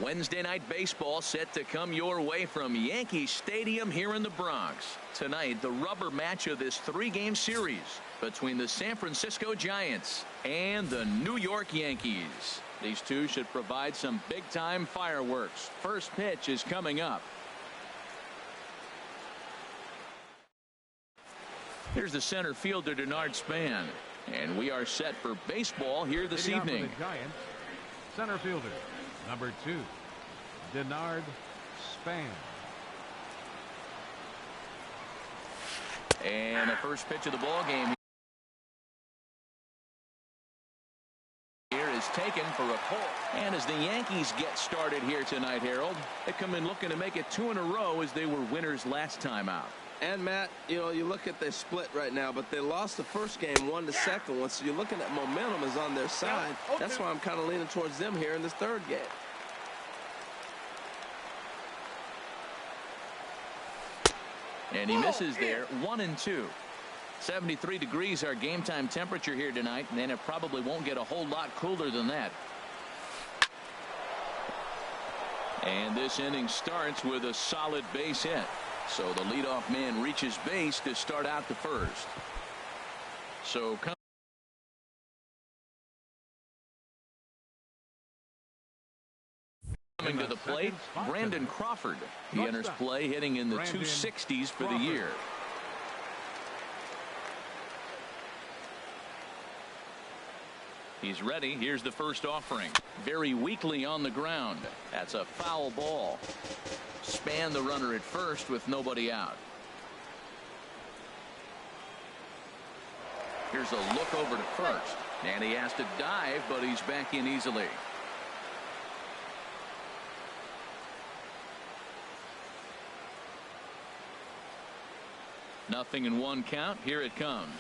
Wednesday night baseball set to come your way from Yankee Stadium here in the Bronx. Tonight, the rubber match of this 3-game series between the San Francisco Giants and the New York Yankees. These two should provide some big-time fireworks. First pitch is coming up. Here's the center fielder, Denard Span. And we are set for baseball here this evening. The Giants, center fielder, number 2, Denard Span. And the first pitch of the ball game here is taken for a pull. And as the Yankees get started here tonight, Harold, they come in looking to make it 2 in a row as they were winners last time out. And Matt, you know, you look at their split right now, but they lost the first game, won the second one, so you're looking at momentum is on their side. That's why I'm kind of leaning towards them here in this third game. And he misses there. 1-2. 73 degrees our game time temperature here tonight, and then it probably won't get a whole lot cooler than that. And this inning starts with a solid base hit. So the leadoff man reaches base to start out the first. So coming to the plate, Brandon Crawford. He enters play hitting in the 260s for the year. He's ready. Here's the first offering. Very weakly on the ground. That's a foul ball. Span the runner at first with nobody out. Here's a look over to first. And he has to dive, but he's back in easily. Nothing in 1 count. Here it comes.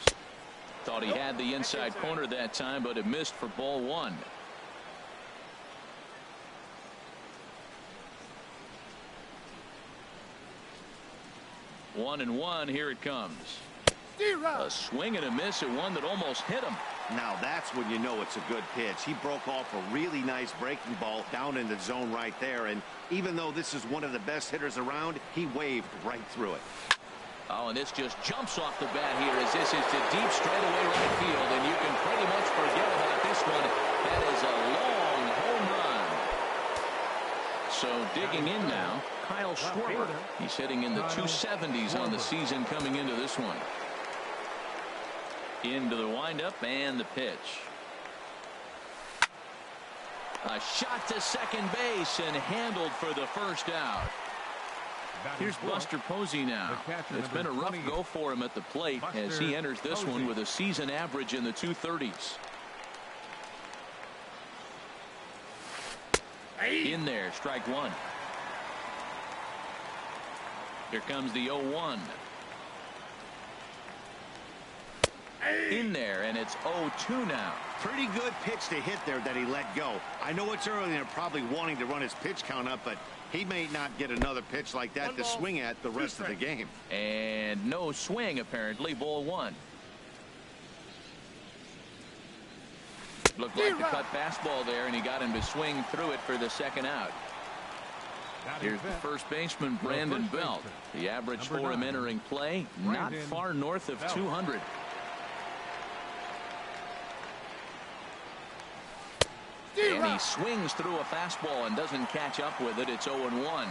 Thought he had the inside corner that time, but it missed for ball 1. One and one. Here it comes. A swing and a miss at one that almost hit him. Now that's when you know it's a good pitch. He broke off a really nice breaking ball down in the zone right there. And even though this is one of the best hitters around, he waved right through it. Oh, and this just jumps off the bat here as this is to deep straightaway right field. And you can pretty much forget about this one. That is a long home run. So digging in now, Kyle Schwarber. He's hitting in the 270s on the season coming into this one. Into the windup and the pitch. A shot to second base and handled for the first out. Here's Buster Posey now. It's been a rough go for him at the plate as he enters this one with a season average in the 230s. In there, strike 1. Here comes the 0-1. In there, and it's 0-2 now. Pretty good pitch to hit there that he let go. I know it's early and they're probably wanting to run his pitch count up, but he may not get another pitch like that to swing at the rest of the game. And no swing, apparently. Ball 1. Looked like the cut fastball there, and he got him to swing through it for the second out. Here's the first baseman, Brandon Belt. The average for him entering play, not far north of 200. And he swings through a fastball and doesn't catch up with it. It's 0-1.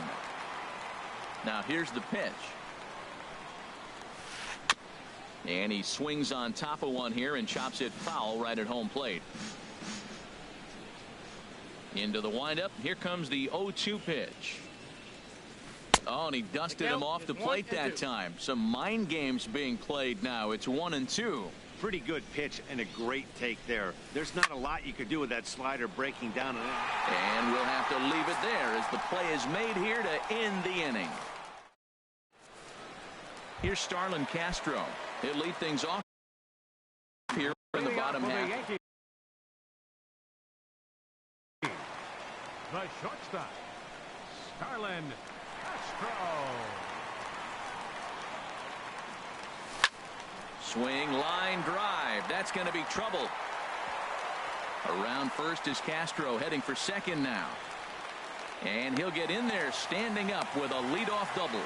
Now here's the pitch. And he swings on top of one here and chops it foul right at home plate. Into the windup. Here comes the 0-2 pitch. Oh, and he dusted him off the plate that time. Some mind games being played now. It's 1-2. Pretty good pitch and a great take there. There's not a lot you could do with that slider breaking down. And we'll have to leave it there as the play is made here to end the inning. Here's Starlin Castro. He'll lead things off here in the bottom half. The shortstop, Starlin Castro. Swing, line drive. That's going to be trouble. Around first is Castro, heading for second now. And he'll get in there standing up with a leadoff double.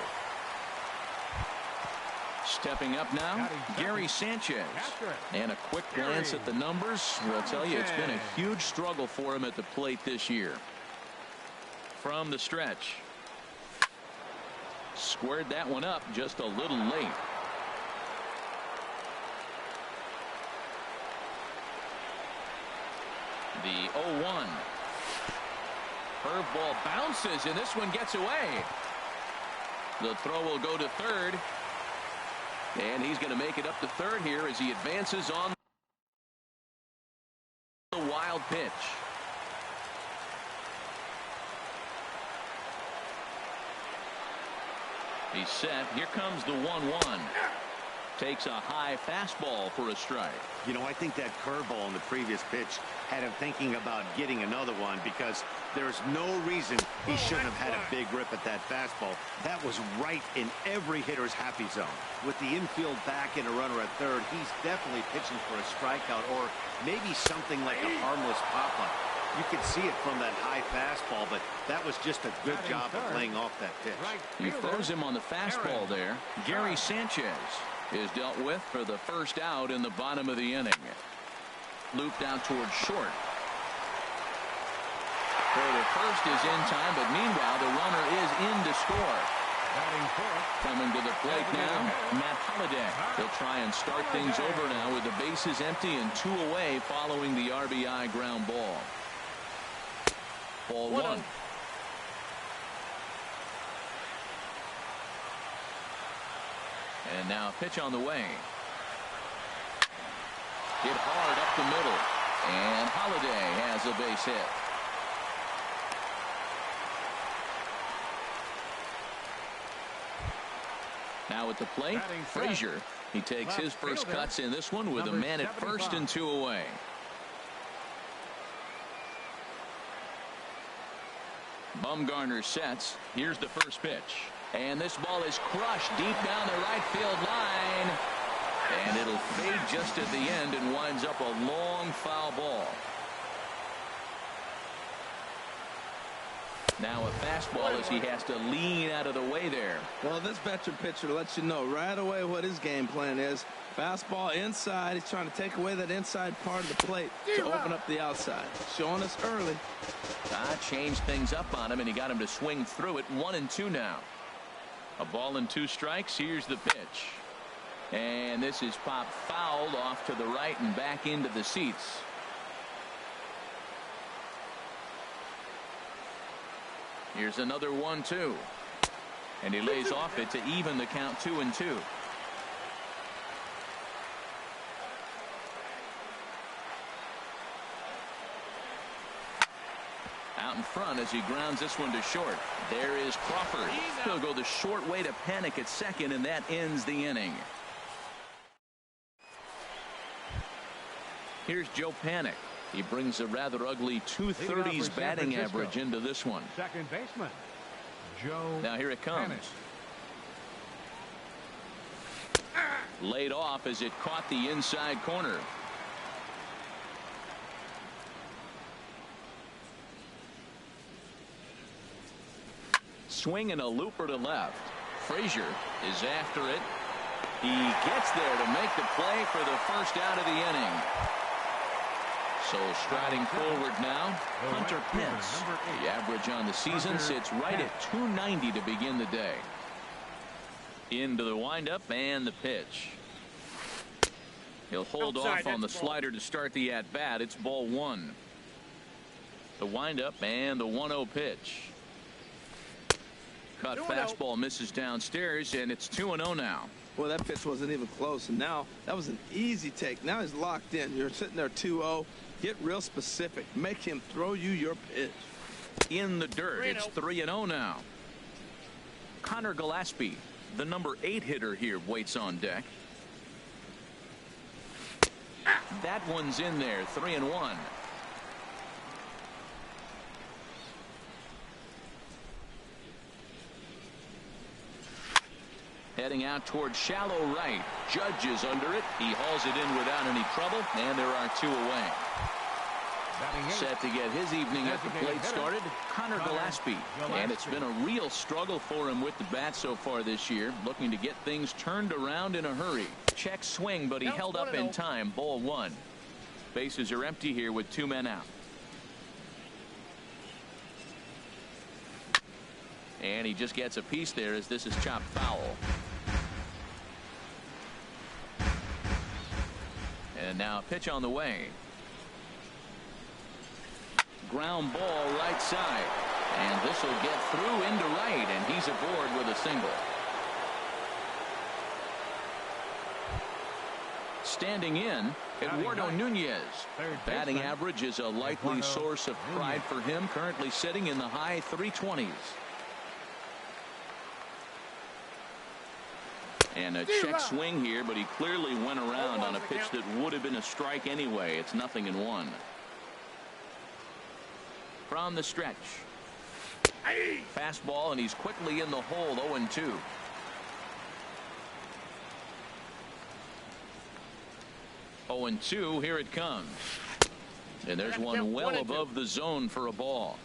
Stepping up now, Gary Sanchez. And a quick glance at the numbers will tell you it's been a huge struggle for him at the plate this year. From the stretch. Squared that one up just a little late. The 0-1. Curveball bounces, and this one gets away. The throw will go to third. And he's going to make it up to third here as he advances on the wild pitch. He's set. Here comes the 1-1. Takes a high fastball for a strike. You know, I think that curveball in the previous pitch had him thinking about getting another one, because there's no reason he shouldn't have had a big rip at that fastball. That was right in every hitter's happy zone. With the infield back and a runner at third, he's definitely pitching for a strikeout, or maybe something like a harmless pop-up. You could see it from that high fastball, but that was just a good job of laying off that pitch. He throws him on the fastball there. Gary Sanchez is dealt with for the first out in the bottom of the inning. Looped out towards short. For the first is in time, but meanwhile the runner is in to score. Coming to the plate now, Matt Holliday. He'll try and start things over now with the bases empty and 2 away following the RBI ground ball. Ball 1. And now a pitch on the way. Hit hard up the middle. And Holliday has a base hit. Now at the plate, Frazier. He takes his first cuts in this one with a man at first and 2 away. Bumgarner sets. Here's the first pitch. And this ball is crushed deep down the right field line. And it'll fade just at the end and winds up a long foul ball. Now a fastball as he has to lean out of the way there. Well, this veteran pitcher lets you know right away what his game plan is. Fastball inside. He's trying to take away that inside part of the plate to open up the outside. Showing us early. Changed things up on him, and he got him to swing through it. 1-2 now. A ball and 2 strikes. Here's the pitch. And this is popped fouled off to the right and back into the seats. Here's another 1-2. And he lays off it to even the count 2-2. Out in front as he grounds this one to short. There is Crawford. He'll go the short way to panic at second, and that ends the inning. Here's Joe Panic. He brings a rather ugly 230s batting average into this one. Second baseman, Joe. Now here it comes. Laid off as it caught the inside corner. Swing and a looper to left. Frazier is after it. He gets there to make the play for the first out of the inning. So striding forward now, Hunter Pence. The average on the season sits right at 290 to begin the day. Into the windup and the pitch. He'll hold off on the slider to start the at-bat. It's ball 1. The windup and the 1-0 pitch. Cut fastball misses downstairs, and it's 2-0 now. Well, that pitch wasn't even close, and now that was an easy take. Now he's locked in. You're sitting there 2-0. Get real specific. Make him throw you your pitch. In the dirt. It's 3-0 now. Connor Gillespie, the number 8 hitter here, waits on deck. That one's in there. 3-1. Heading out towards shallow right. Judge is under it. He hauls it in without any trouble, and there are 2 away. Set to get his evening at the plate started, Connor Gillespie. And it's been a real struggle for him with the bat so far this year, looking to get things turned around in a hurry. Check swing, but he held up in time. Ball one. Bases are empty here with 2 men out. And he just gets a piece there as this is chopped foul. And now a pitch on the way. Ground ball right side. And this will get through into right, and he's aboard with a single. Standing in, Eduardo Nunez. Batting average is a likely source of pride for him, currently sitting in the high 320s. And a check swing here, but he clearly went around on a pitch that would have been a strike anyway. It's 0-1. From the stretch. Fastball, and he's quickly in the hole. 0-2. Here it comes. And there's one well above the zone for a ball.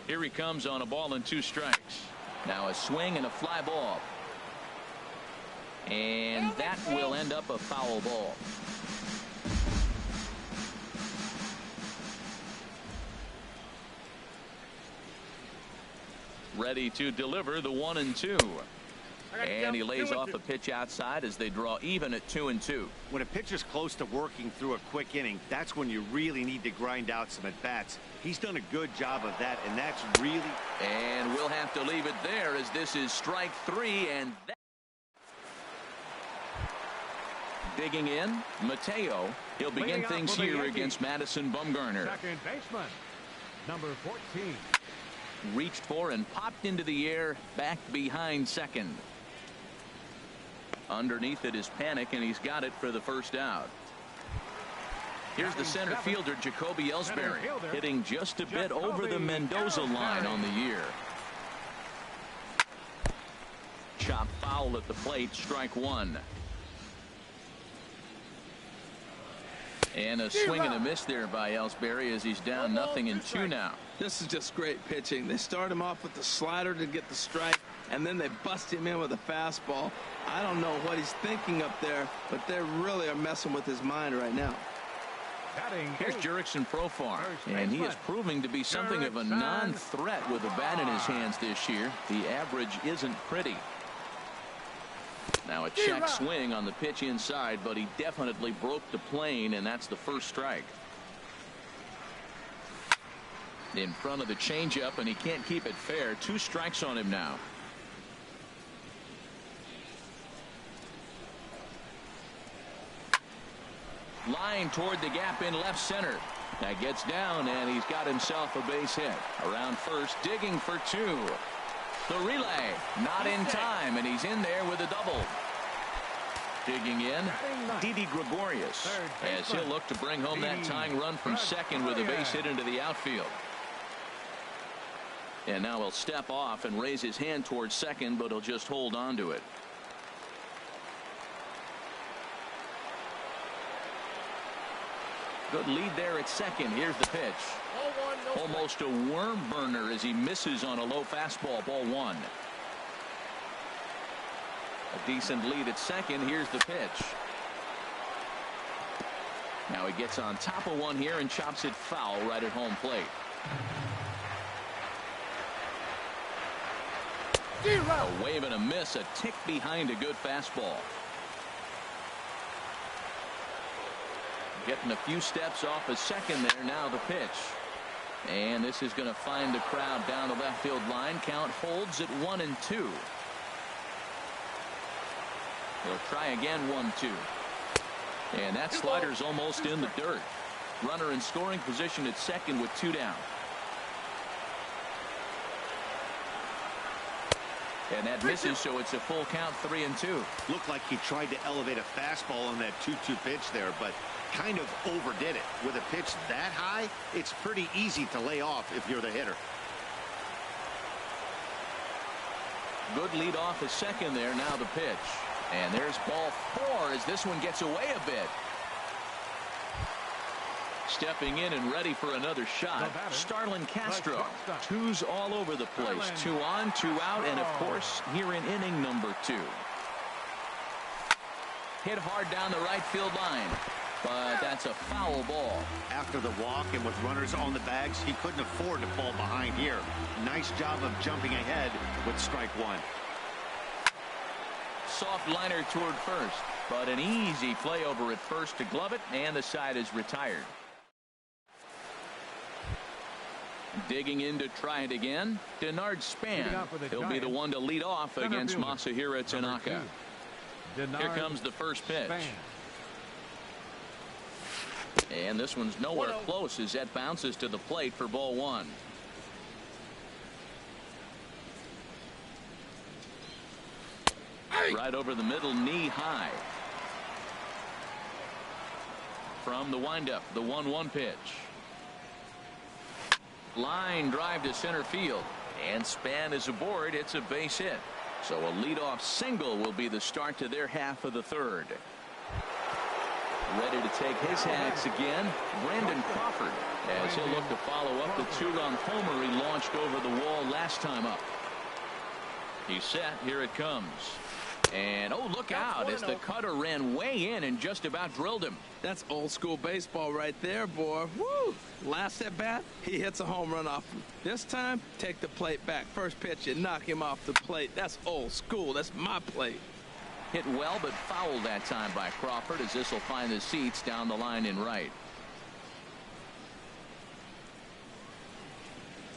Here he comes on a ball and 2 strikes. Now a swing and a fly ball. And that will end up a foul ball. Ready to deliver the 1-2. And he lays off a pitch outside as they draw even at 2-2. When a pitcher's close to working through a quick inning, that's when you really need to grind out some at-bats. He's done a good job of that, and that's really... And we'll have to leave it there as this is strike 3, and that... Digging in, Mateo. He'll begin things here against Madison Bumgarner. Second baseman, number 14. Reached for and popped into the air, back behind second. Underneath it is Panic, and he's got it for the first out. Here's the center fielder, Jacoby Ellsbury, hitting just a bit over the Mendoza line on the year. Chop foul at the plate, strike 1. And a swing and a miss there by Ellsbury as he's down 0-2 now. This is just great pitching. They start him off with the slider to get the strike, and then they bust him in with a fastball. I don't know what he's thinking up there, but they really are messing with his mind right now. Here's Jurickson Profar, and he is proving to be something of a non-threat with a bat in his hands this year. The average isn't pretty. Now a check swing on the pitch inside, but he definitely broke the plane, and that's the first strike. In front of the changeup, and he can't keep it fair. 2 strikes on him now. Line toward the gap in left center. That gets down, and he's got himself a base hit. Around first, digging for 2. The relay, not in time, and he's in there with a double. Digging in, Didi Gregorius, as he'll look to bring home that tying run from second with a base hit into the outfield. And now he'll step off and raise his hand towards second, but he'll just hold on to it. Good lead there at second. Here's the pitch. Almost a worm burner as he misses on a low fastball. Ball 1. A decent lead at second. Here's the pitch. Now he gets on top of one here and chops it foul right at home plate. A wave and a miss, a tick behind a good fastball. Getting a few steps off a second there. Now the pitch. And this is going to find the crowd down the left field line. Count holds at 1-2. He'll try again. 1-2. And that slider's almost in the dirt. Runner in scoring position at second with 2 down. And that misses, so it's a full count. 3-2. Looked like he tried to elevate a fastball on that 2-2 pitch there, but kind of overdid it. With a pitch that high, it's pretty easy to lay off if you're the hitter. Good lead off at second there. Now the pitch. And there's ball 4 as this one gets away a bit. Stepping in and ready for another shot, Starlin Castro. Twos all over the place. 2 on, 2 out, and of course, here in inning number 2. Hit hard down the right field line, but that's a foul ball. After the walk and with runners on the bags, he couldn't afford to fall behind here. Nice job of jumping ahead with strike 1. Soft liner toward first, but an easy play over at first to glove it, and the side is retired. Digging in to try it again, Denard Span. He'll be the one to lead off against Masahiro Tanaka. Here comes the first pitch. And this one's nowhere close as that bounces to the plate for ball 1. Right over the middle, knee high. From the windup, the 1-1 pitch. Line drive to center field, and Span is aboard. It's a base hit. So a leadoff single will be the start to their half of the 3rd. Ready to take his hacks again, Brandon Crawford, as he'll look to follow up the 2-run homer he launched over the wall last time up. He's set. Here it comes. And oh, look out as the cutter ran way in and just about drilled him. That's old school baseball right there, boy. Woo! Last at bat, he hits a home run off him. This time, take the plate back. First pitch, you knock him off the plate. That's old school. That's my plate. Hit well, but fouled that time by Crawford, as this will find the seats down the line in right.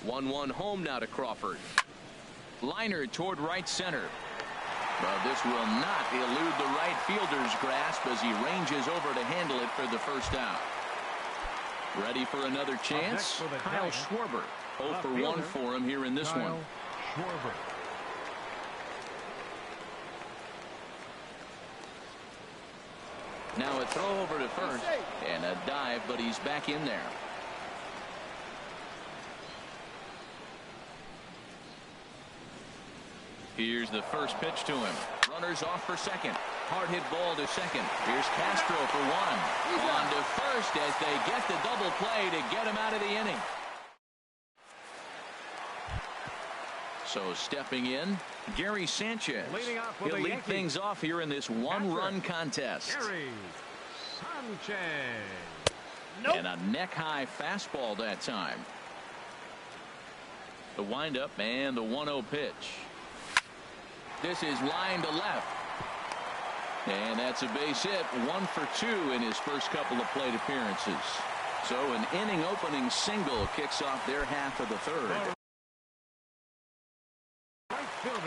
1-1 home now to Crawford. Liner toward right center. But this will not elude the right fielder's grasp as he ranges over to handle it for the first out. Ready for another chance? Kyle Schwarber. 0 for 1 for him here in this one. Now a throw over to first and a dive, but he's back in there. Here's the first pitch to him. Runners off for second. Hard hit ball to second. Here's Castro for 1. On to first as they get the double play to get him out of the inning. So stepping in, Gary Sanchez. He'll lead things off here in this 1-run contest. Gary Sanchez. And a neck-high fastball that time. The windup and the 1-0 pitch. This is line to left. And that's a base hit. 1 for 2 in his first couple of plate appearances. So an inning opening single kicks off their half of the 3rd.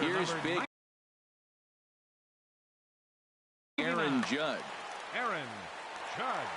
Here's big Aaron Judge. Aaron Judge.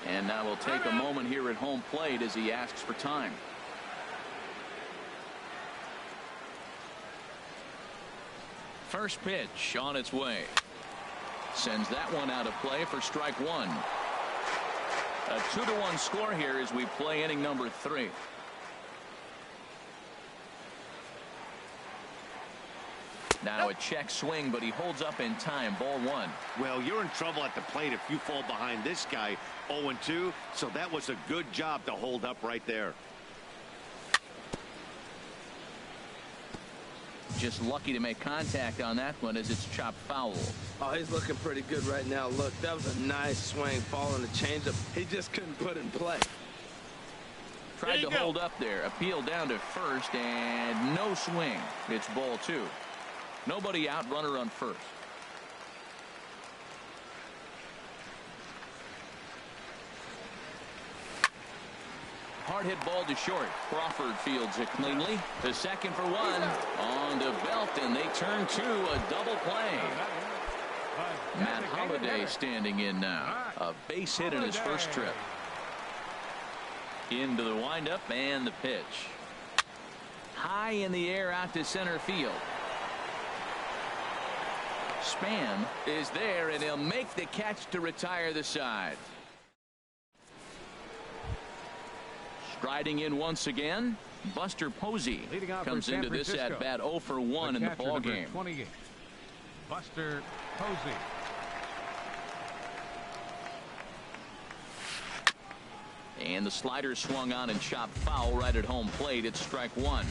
And now we'll take a moment here at home plate as he asks for time. First pitch on its way. Sends that one out of play for strike 1. A 2-1 score here as we play inning number 3. Now a check swing, but he holds up in time. Ball 1. Well, you're in trouble at the plate if you fall behind this guy 0-2. So that was a good job to hold up right there. Just lucky to make contact on that one as it's chopped foul. Oh, he's looking pretty good right now. Look, that was a nice swing, following the changeup. He just couldn't put it in play. Tried to hold up there. Appeal down to first, and no swing. It's ball 2. Nobody out, runner on first. Hard hit ball to short. Crawford fields it cleanly. The second for one. On to Belt, and they turn to a double play. Matt Holliday standing in now. A base hit in his first trip. Into the windup and the pitch. High in the air out to center field. Span is there, and he'll make the catch to retire the side. Striding in once again, Buster Posey comes into this at bat 0 for 1 in the ball game. 28, Buster Posey. And the slider swung on and chopped foul right at home plate. It's strike 1.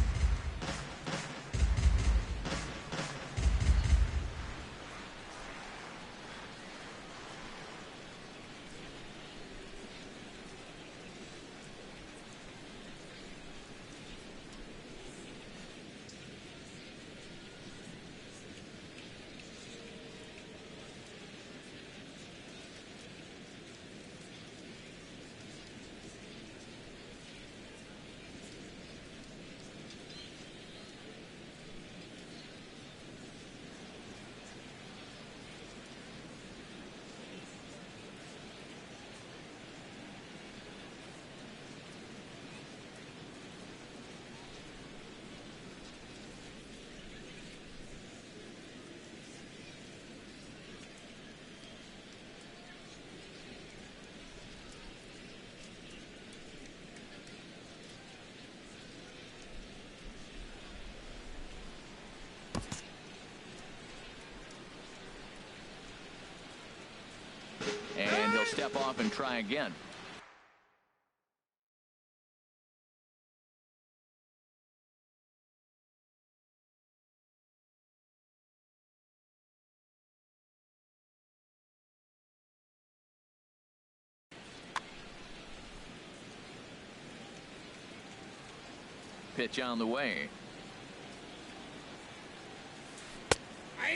And he'll step off and try again. Pitch on the way.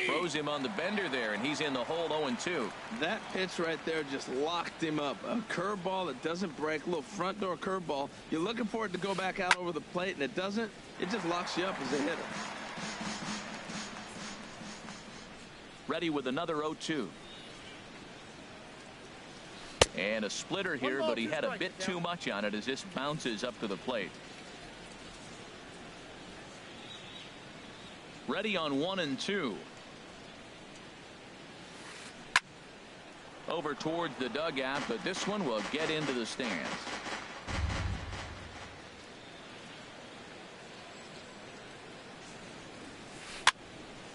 Throws him on the bender there, and he's in the hole 0-2. That pitch right there just locked him up. A curveball that doesn't break, a little front door curveball. You're looking for it to go back out over the plate, and it doesn't. It just locks you up as a hitter. Ready with another 0-2. And a splitter here, but he had a bit too much on it as this bounces up to the plate. Ready on 1-2. Over towards the dugout, but this one will get into the stands.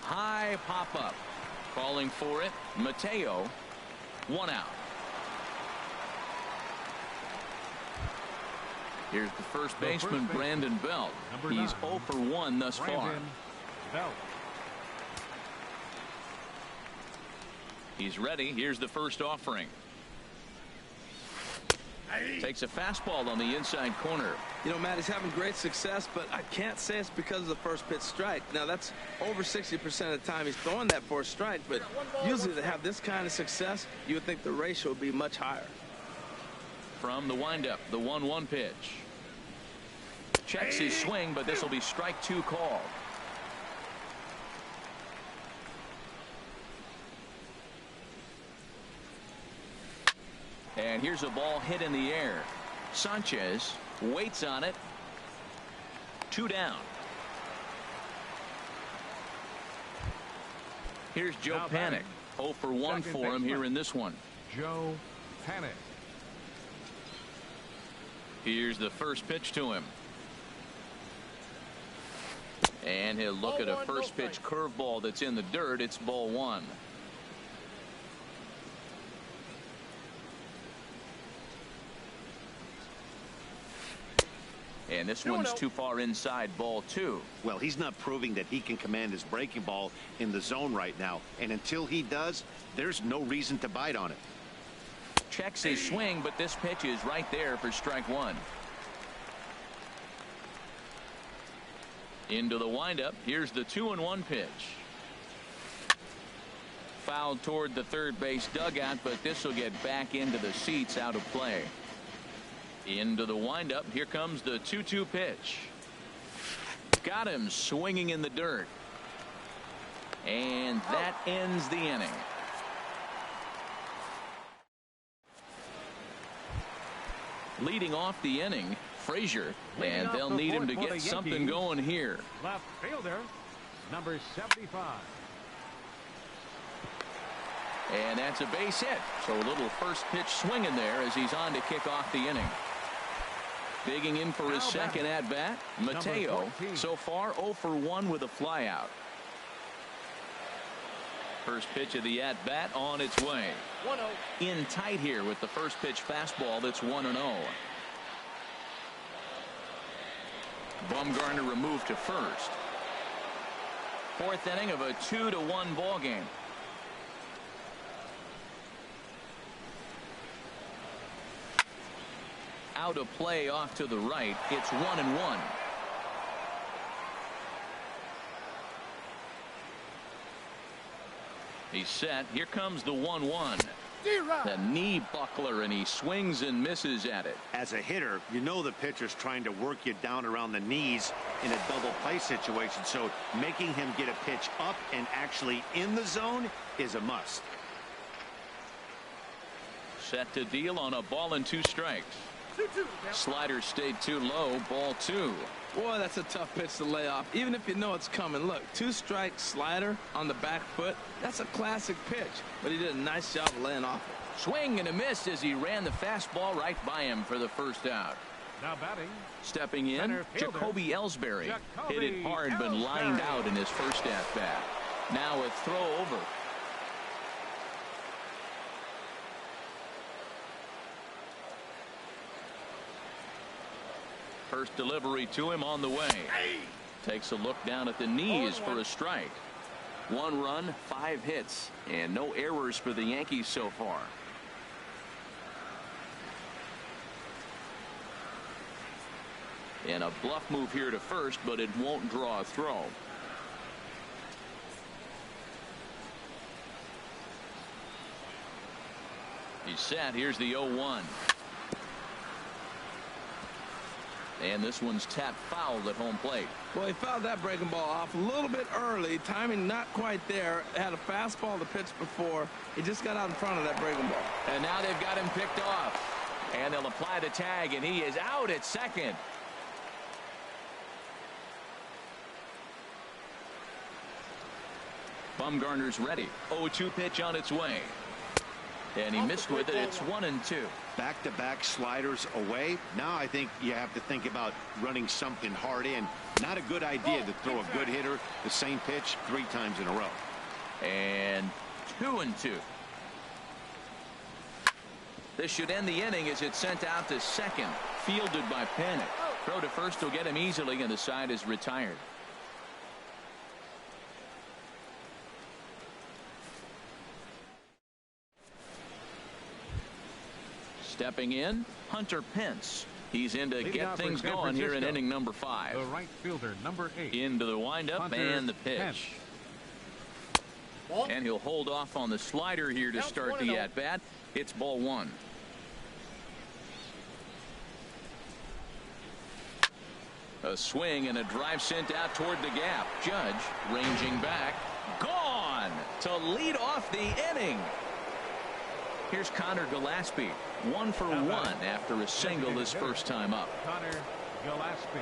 High pop up. Calling for it. Mateo. 1 out. Here's the first baseman, Brandon Belt. He's 0 for 1 thus far. Belt. He's ready. Here's the first offering. Takes a fastball on the inside corner. You know, Matt, he's having great success, but I can't say it's because of the first pitch strike. Now, that's over 60% of the time he's throwing that for a strike, but usually to have this kind of success, you would think the ratio would be much higher. From the windup, the 1-1 pitch. Checks his swing, but this will be strike 2 called. And here's a ball hit in the air. Sanchez waits on it. 2 down. Here's Joe Panik. 0 for 1 for him here in this one. Joe Panik. Here's the first pitch to him. And he'll look at a first pitch curveball that's in the dirt. It's ball 1. And this one's too far inside, ball 2. Well, he's not proving that he can command his breaking ball in the zone right now. And until he does, there's no reason to bite on it. Checks his swing, but this pitch is right there for strike 1. Into the windup. Here's the 2-1 pitch. Fouled toward the third base dugout, but this will get back into the seats, out of play. Into the windup. Here comes the 2-2 pitch. Got him swinging in the dirt. And that ends the inning. Leading off the inning, Frazier, and they'll need him to get something going here. Left fielder, number 75. And that's a base hit. So a little first pitch swing in there as he's on to kick off the inning. Digging in for his second at bat, Mateo. So far 0 for 1 with a flyout. First pitch of the at bat on its way. 1-0. In tight here with the first pitch fastball that's 1-0. Bumgarner removed to first. Fourth inning of a 2-1 ball game. Out of play off to the right. It's 1-1. He's set. Here comes the 1-1. The knee buckler, and he swings and misses at it. As a hitter, you know the pitcher's trying to work you down around the knees in a double play situation, so making him get a pitch up and actually in the zone is a must. Set to deal on a ball and 2 strikes. Slider stayed too low, ball 2. Boy, that's a tough pitch to lay off, even if you know it's coming. Look, 2-strike slider on the back foot. That's a classic pitch, but he did a nice job of laying off it. Swing and a miss as he ran the fastball right by him for the first out. Now batting. Stepping in, Jacoby Ellsbury. Hit it hard, but lined out in his first at bat. Now a throw over. First delivery to him on the way. Takes a look down at the knees for a strike. 1 run, 5 hits, and no errors for the Yankees so far. And a bluff move here to first, but it won't draw a throw. He's set. Here's the 0-1. And this one's tapped foul at home plate. Well, he fouled that breaking ball off a little bit early. Timing not quite there. Had a fastball to pitch before. He just got out in front of that breaking ball. And now they've got him picked off. And they'll apply the tag, and he is out at second. Bumgarner's ready. 0-2 pitch on its way. And he missed with it. It's 1-2. Back-to-back sliders away. Now I think you have to think about running something hard in. Not a good idea to throw a good hitter the same pitch 3 times in a row. And 2-2. This should end the inning as it's sent out to second. Fielded by Panic. Throw to first will get him easily, and the side is retired. Stepping in, Hunter Pence. He's in to get things going here in inning number 5. The right fielder, number 8. Into the windup and the pitch. And he'll hold off on the slider here to start the at-bat. It's ball 1. A swing and a drive sent out toward the gap. Judge ranging back. Gone to lead off the inning. Here's Connor Gillespie. 1 for 1 after a single his first time up. Connor Gillespie.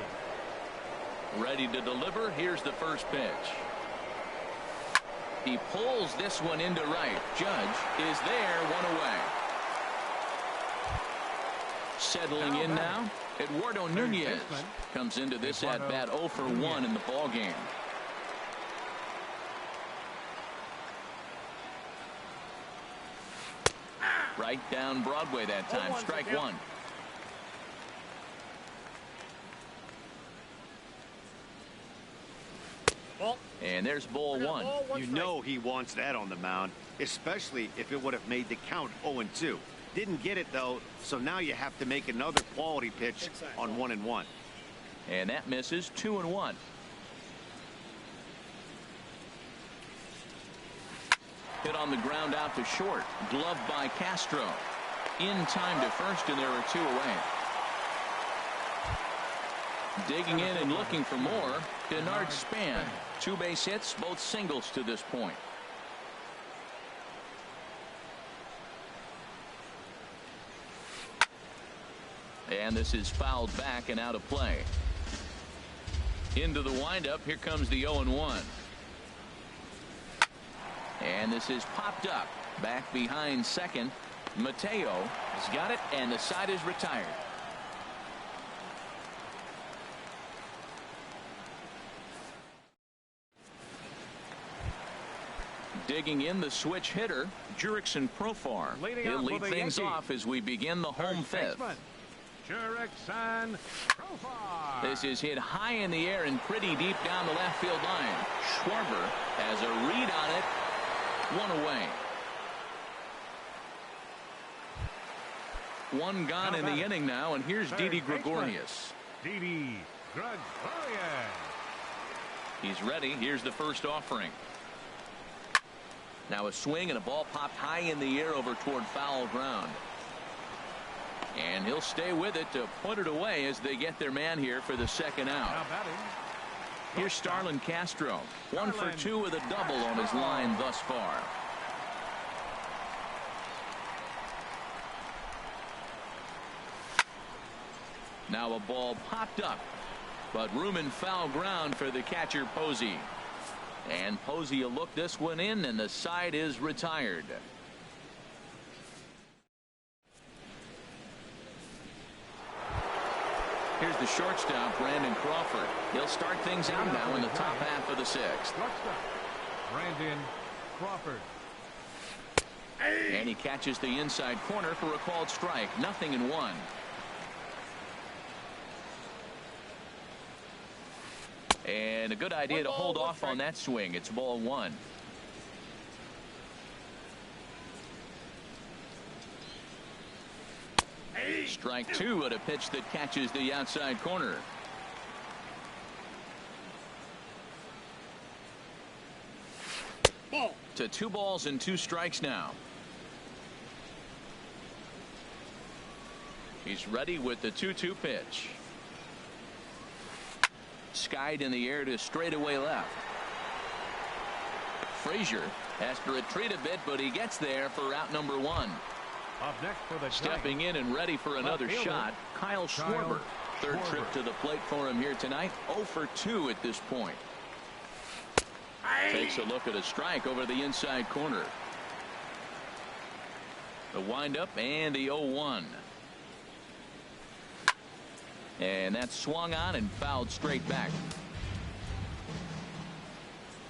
Ready to deliver. Here's the first pitch. He pulls this one into right. Judge is there, 1 away. Settling in now, Eduardo Nunez comes into this at bat 0 for 1 in the ball game. Right down Broadway that time. Strike 1. And there's ball one. You know he wants that on the mound, especially if it would have made the count 0-2. Didn't get it, though, so now you have to make another quality pitch on 1-1. And that misses. 2-1. Hit on the ground out to short. Gloved by Castro. In time to first, and there are 2 away. Digging in and looking for more, Denard Span. 2 base hits, both singles to this point. And this is fouled back and out of play. Into the windup, here comes the 0-1. And this is popped up. Back behind second. Mateo has got it, and the side is retired. Digging in the switch hitter, Jurickson Profar. He'll lead things off as we begin the home fifth. Jurickson Profar. This is hit high in the air and pretty deep down the left field line. Schwarber has a read on it. 1 away. 1 gone in the inning now, and here's Didi Gregorius. Didi Gregorius. He's ready. Here's the first offering. Now a swing and a ball popped high in the air over toward foul ground. And he'll stay with it to put it away as they get their man here for the second out. Here's Starlin Castro. 1 for 2 with a double on his line thus far. Now a ball popped up, but room and foul ground for the catcher Posey. And Posey will look this one in, and the side is retired. Here's the shortstop, Brandon Crawford. He'll start things out now in the top half of the 6th. Brandon Crawford. And he catches the inside corner for a called strike. 0-1. And a good idea to hold off on that swing. It's ball 1. Strike 2 at a pitch that catches the outside corner. To 2 balls and 2 strikes now. He's ready with the 2-2 pitch. Skied in the air to straightaway left. Frazier has to retreat a bit, but he gets there for out number 1. Up next for the Stepping in and ready for another shot, Kyle Schwarber. Third trip to the plate for him here tonight. 0 for 2 at this point. Takes a look at a strike over the inside corner. The windup and the 0-1. And that's swung on and fouled straight back.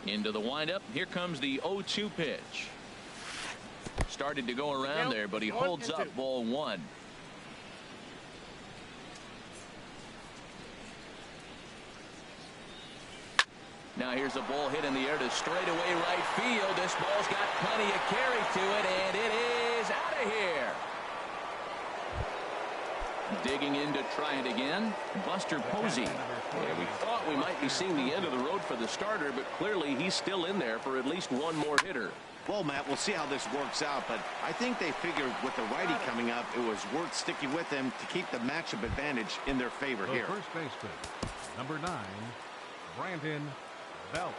Into the windup. Here comes the 0-2 pitch. Started to go around there, but he holds up. Ball 1. Now here's a ball hit in the air to straightaway right field. This ball's got plenty of carry to it, and it is out of here. Digging in to try it again, Buster Posey. Yeah, we thought we might be seeing the end of the road for the starter, but clearly he's still in there for at least one more hitter. Well, Matt, we'll see how this works out, but I think they figured with the righty coming up, it was worth sticking with him to keep the matchup advantage in their favor here. First baseman, number 9, Brandon Belt.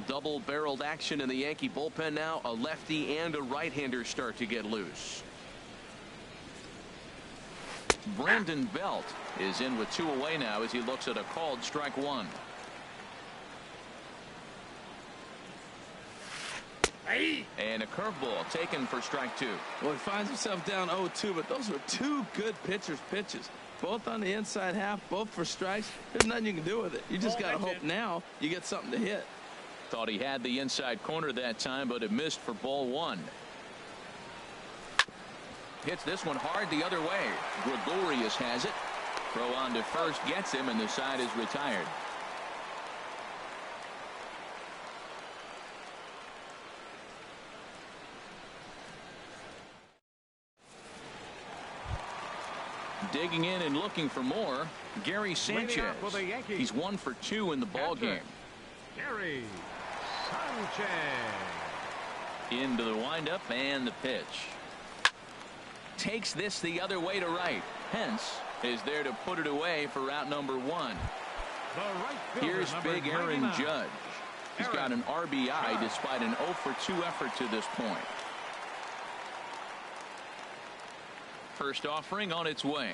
Double-barreled action in the Yankee bullpen now. A lefty and a right-hander start to get loose. Brandon Belt is in with 2 away now as he looks at a called strike 1. And a curveball taken for strike 2. Well, he finds himself down 0-2, but those were 2 good pitchers' pitches. Both on the inside half, both for strikes. There's nothing you can do with it. You just got to hope now you get something to hit. Thought he had the inside corner that time, but it missed for ball 1. Hits this one hard the other way. Gregorius has it. Throw on to first gets him, and the side is retired. Digging in and looking for more, Gary Sanchez. He's 1 for 2 in the ball game. Gary Sanchez. Into the windup and the pitch. Takes this the other way to right. Pence is there to put it away for route number 1. Here's big Aaron Judge. He's got an RBI despite an 0 for 2 effort to this point. First offering on its way.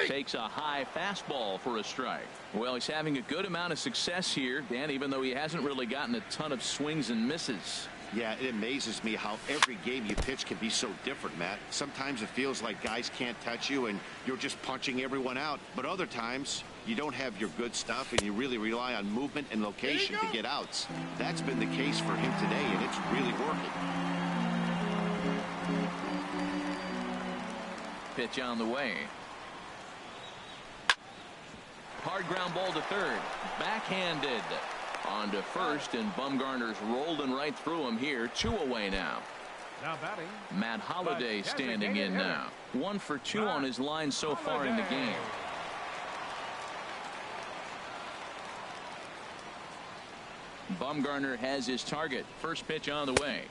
Takes a high fastball for a strike. Well, he's having a good amount of success here, Dan, even though he hasn't really gotten a ton of swings and misses. Yeah, it amazes me how every game you pitch can be so different, Matt. Sometimes it feels like guys can't touch you and you're just punching everyone out. But other times you don't have your good stuff and you really rely on movement and location to get outs. That's been the case for him today, and it's really working. Pitch on the way. Hard ground ball to third. Backhanded. On to first, and Bumgarner's rolling right through him here. 2 away now. Now batting, Matt Holliday standing in now. 1 for 2 on his line so far in the game. Bumgarner has his target. First pitch on the way.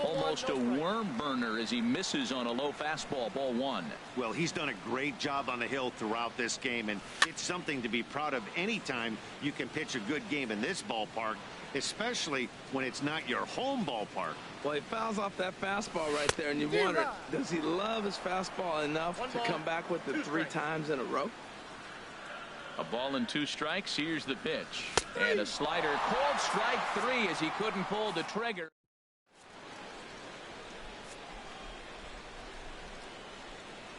Almost a worm burner as he misses on a low fastball. Ball 1. Well, he's done a great job on the hill throughout this game, and it's something to be proud of anytime you can pitch a good game in this ballpark, especially when it's not your home ballpark. Well, he fouls off that fastball right there, and you wonder, does he love his fastball enough to come back with it 3 times in a row? A ball and 2 strikes. Here's the pitch. And a slider. Called strike 3 as he couldn't pull the trigger.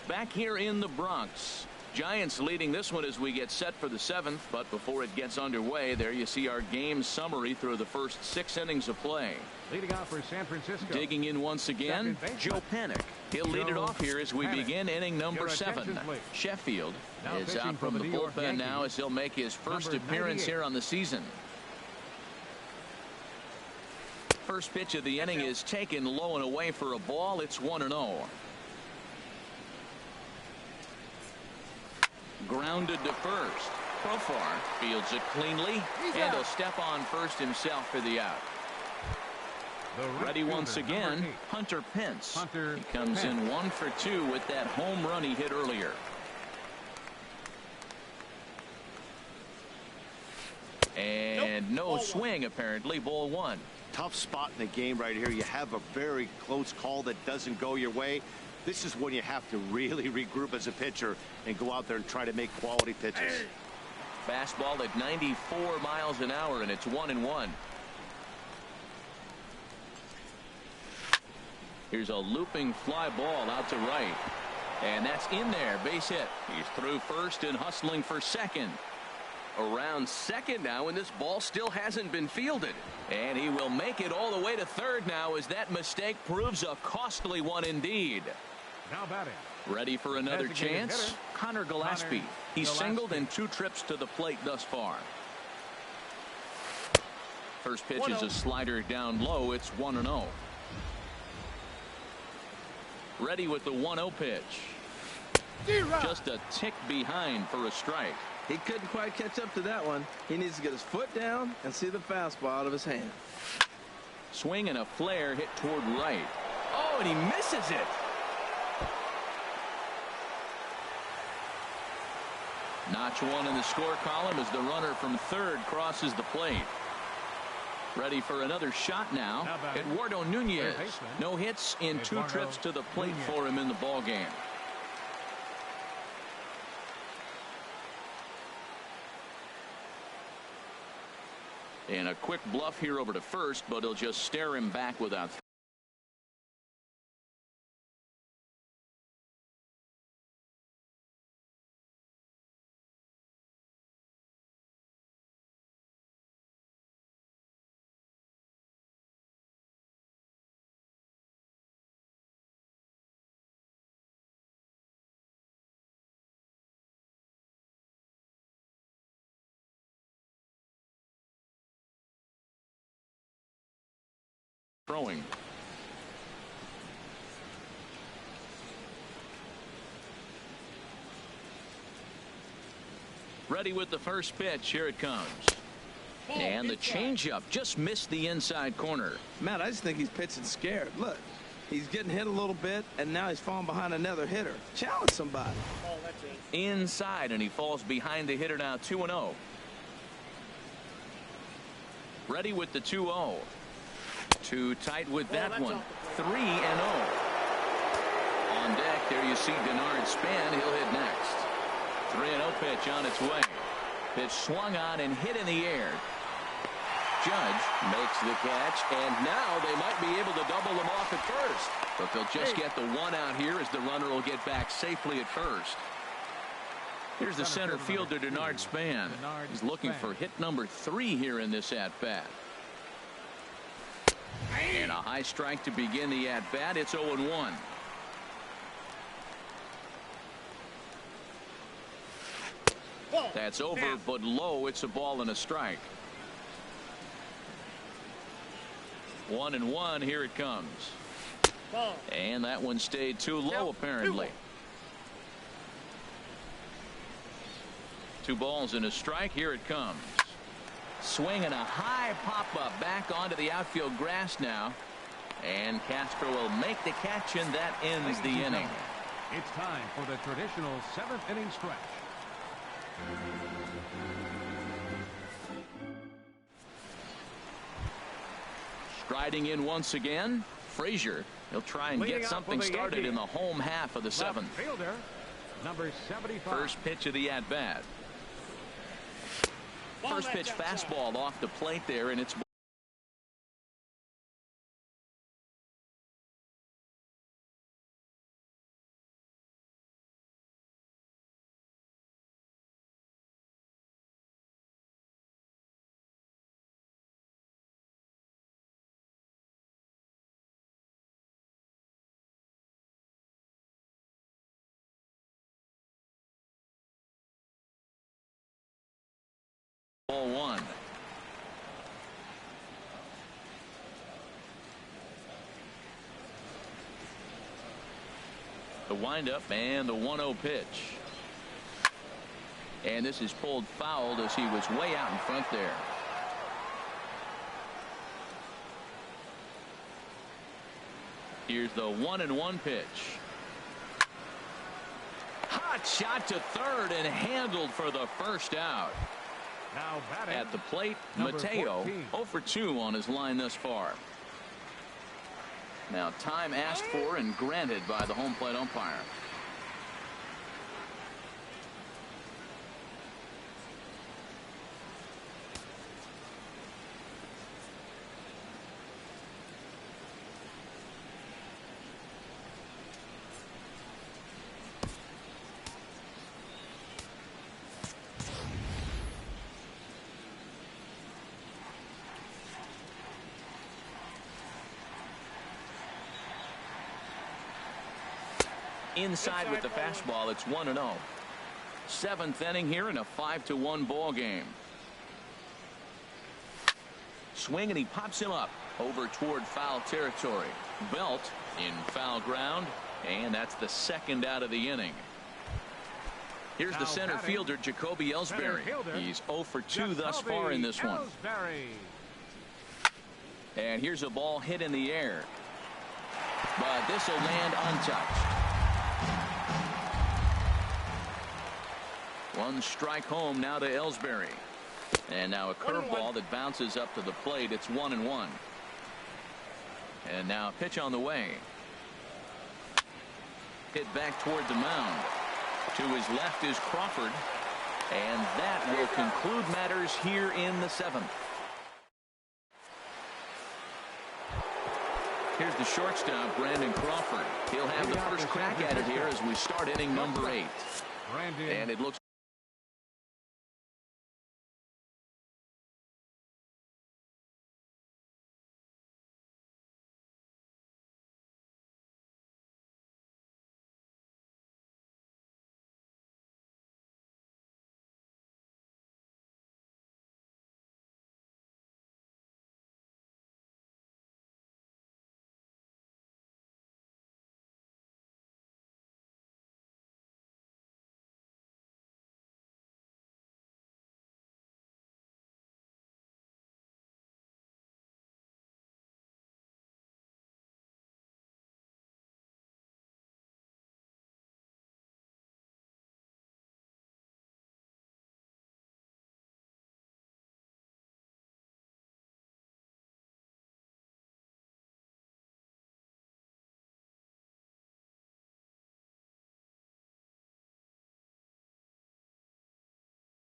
Back here in the Bronx. Giants leading this one as we get set for the 7th. But before it gets underway, there you see our game summary through the first 6 innings of play. leading off for San Francisco. Digging in once again, Joe Panik. He'll lead it off here as we begin inning number 7. Sheffield is out from the bullpen now as he'll make his first appearance here on the season. First pitch of the inning is taken low and away for a ball. It's 1-0. Grounded to first. Profar fields it cleanly, and he'll step on first himself for the out. Ready once again, Hunter Pence. He comes in 1 for 2 with that home run he hit earlier. And no swing, apparently. Ball 1. Tough spot in the game right here. You have a very close call that doesn't go your way. This is when you have to really regroup as a pitcher and go out there and try to make quality pitches. Fastball at 94 miles an hour, and it's 1-1. Here's a looping fly ball out to right. And that's in there. Base hit. He's through first and hustling for second. Around second now, and this ball still hasn't been fielded. And he will make it all the way to third now as that mistake proves a costly one indeed. Now batting. Ready for another chance? Connor Gillespie. He's singled in 2 trips to the plate thus far. First pitch is a slider down low. It's 1-0. Ready with the 1-0 pitch. Just a tick behind for a strike. He couldn't quite catch up to that one. He needs to get his foot down and see the fastball out of his hand. Swing and a flare hit toward right. Oh, and he misses it. Notch 1 in the score column as the runner from third crosses the plate. Ready for another shot now. Eduardo Nunez. No hits in 2 trips to the plate for him in the ball game. And a quick bluff here over to first, but he'll just stare him back without throwing. Ready with the first pitch. Here it comes. And the changeup just missed the inside corner. Matt, I just think he's pitching scared. Look, he's getting hit a little bit, and now he's falling behind another hitter. Challenge somebody. Inside, and he falls behind the hitter now. 2-0. Ready with the 2-0. Too tight with that one. 3-0. On deck, there you see Denard Span. He'll hit next. 3-0 pitch on its way. Pitch swung on and hit in the air. Judge makes the catch, and now they might be able to double them off at first. But they'll just get the one out here as the runner will get back safely at first. Here's the center fielder, Denard Span. He's looking for hit number 3 here in this at-bat. And a high strike to begin the at-bat. It's 0-1. That's over, but low. It's a ball and a strike. 1-1. Here it comes. And that one stayed too low, apparently. 2 balls and a strike. Here it comes. Swing and a high pop-up back onto the outfield grass now. And Castro will make the catch, and that ends the inning. It's time for the traditional 7th inning stretch. Striding in once again, Frazier. He'll try and get something started in the home half of the 7th. Fielder, number 75. First pitch of the at-bat. First pitch fastball off the plate there, and it's ball 1. The windup and the 1-0 pitch. And this is pulled fouled as he was way out in front there. Here's the 1-1 pitch. Hot shot to third and handled for the first out. Now batting at the plate, Mateo 0 for 2 on his line thus far. Now time asked for and granted by the home plate umpire. Inside with the fastball. It's 1-0. 7th inning here in a 5-1 ball game. Swing and he pops him up over toward foul territory. Belt in foul ground, and that's the 2nd out of the inning. Here's the center fielder, Jacoby Ellsbury. He's 0 for 2 thus far in this one. And here's a ball hit in the air, but this will land untouched. 1 strike home now to Ellsbury. And now a curveball that bounces up to the plate. It's 1-1. And now a pitch on the way. Hit back toward the mound. To his left is Crawford. And that will conclude matters here in the 7th. Here's the shortstop, Brandon Crawford. He'll have the first crack at it here as we start inning number 8. And it looks